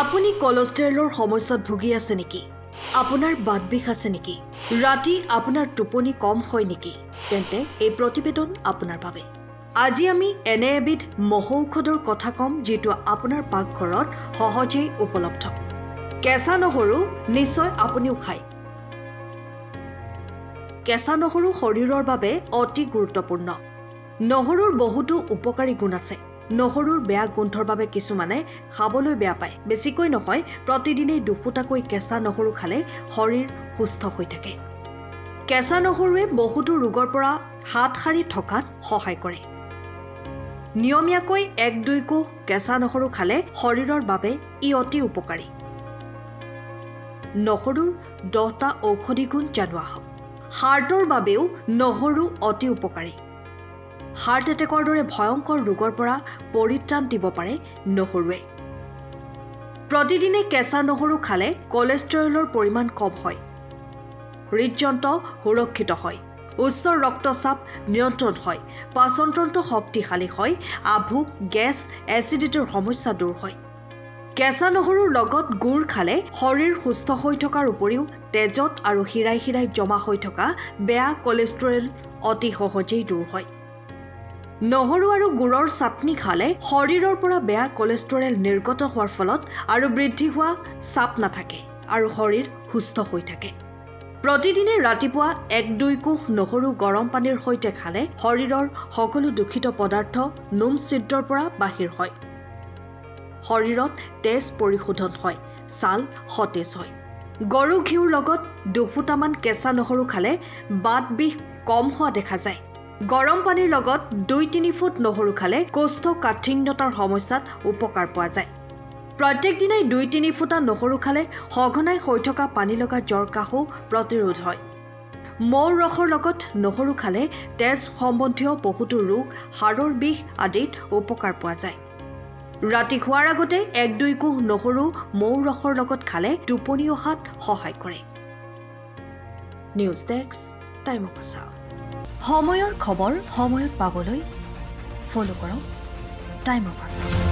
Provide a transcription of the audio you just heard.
আপুনি কোলেষ্ট্ৰলৰ সমস্যাত ভুগি আছে নেকি? আপোনাৰ বাতবিষ আছে নেকি? ৰাতি আপোনাৰ টোপনি কম হয় নেকি? তেন্তে এই প্ৰতিবেদন আপোনাৰ বাবে। আজি আমি এনে এবিধ মহৌষধৰ কথা কম যিটো আপোনাৰ পাকঘৰত সহজেই উপলব্ধ। কেঁচা নহৰু নিশ্চয় আপুনিও খায়। কেঁচা নহৰু শৰীৰৰ বাবে অতি গুৰুত্বপূৰ্ণ। নহৰুৰ বহুতো উপকাৰী গুণ আছে। নহৰুৰ বেয়া গোন্ধৰ বাবে কিছুমানে খাবলৈ বেয়া পায়। বেছিকৈ নহয়, প্ৰতিদিনেই দুফুটাকৈ কেঁচা নহৰু খালে শৰীৰ সুস্থ হৈ থাকে। কেঁচা নহৰুৱে বহুতো ৰোগৰ পৰা হাত সাৰি থকাত সহায় কৰে। নিয়মীয়াকৈ 1-2 কোহ কেঁচা নহৰু খালে শৰীৰৰ বাবে ই অতি উপকাৰী। নহৰুৰ 10টা ঔষধি গুণ জনোৱা হওক। হাৰ্টৰ বাবেও নহৰু অতি উপকাৰী। হাৰ্ট এটেকৰ দৰে ভয়ংকৰ ৰোগৰ পৰা পৰিত্ৰাণ দিব পাৰে নহৰুৱে। প্ৰতিদিনে কেঁচা নহৰু খালে কোলেষ্ট্ৰলৰ পৰিমাণ কম হয়। হৃদযন্ত্ৰ সুৰক্ষিত হয়। উচ্চ ৰক্তচাপ নিয়ন্ত্ৰণ হয়। পাচনতন্ত্ৰ শক্তিশালী হয়। আভোক, গেছ, এচিডিটিৰ সমস্যা দূৰ হয়। কেঁচা নহৰুৰ লগত গুড় খালে শৰীৰ সুস্থ হৈ থকাৰ উপৰিও তেজত আৰু শিৰাই শিৰাই জমা হৈ থকা বেয়া কোলেষ্ট্ৰল অতি সহজেই দূৰ হয়। নহৰু আৰু গুড়ৰ চাটনি খালে শৰীৰৰ পৰা বেয়া কোলেষ্ট্ৰল নিৰ্গত হোৱাৰ ফলত আৰু বৃদ্ধি হোৱা চাপ নাথাকে আৰু শৰীৰ সুস্থ হৈ থাকে। প্ৰতিদিনে ৰাতিপুৱা 1-2 কোহ নহৰু গৰম পানীৰ সৈতে খালে শৰীৰৰ সকলো দূষিত পদাৰ্থ নোম ছিদ্ৰৰ পৰা বাহিৰ হয়। শৰীৰত তেজ পৰিশোধন হয়। ছাল সতেজ হয়। গৰু ঘিউৰ লগত 2 ফুটামান কেঁচা নহৰু খালে বাত বিষ কম হোৱা দেখা যায়। গৰম পানীৰ লগত 2-3 ফুট নহৰু খালে কোষ্ঠকাঠিন্যতাৰ সমস্যাত উপকাৰ পোৱা যায়। প্ৰত্যেক দিনাই 2-3 ফুটা নহৰু খালে সঘনাই হৈ থকা পানীলগা জ্বৰ কাহো প্ৰতিৰোধ হয়। মৌৰ ৰসৰ লগত নহৰু খালে তেজ সম্বন্ধীয় বহুতো ৰোগ, হাড়ৰ বিষ আদিত উপকাৰ পোৱা যায়। ৰাতি শোৱাৰ আগতে 1-2 কোহ নহৰু মৌৰ ৰসৰ লগত খালে টোপনি অহাত সহায় কৰে। News desk, time of Assam. সময়ৰ খবৰ সময়ত পাবলৈ ফলো কৰক টাইম অফ আছাম।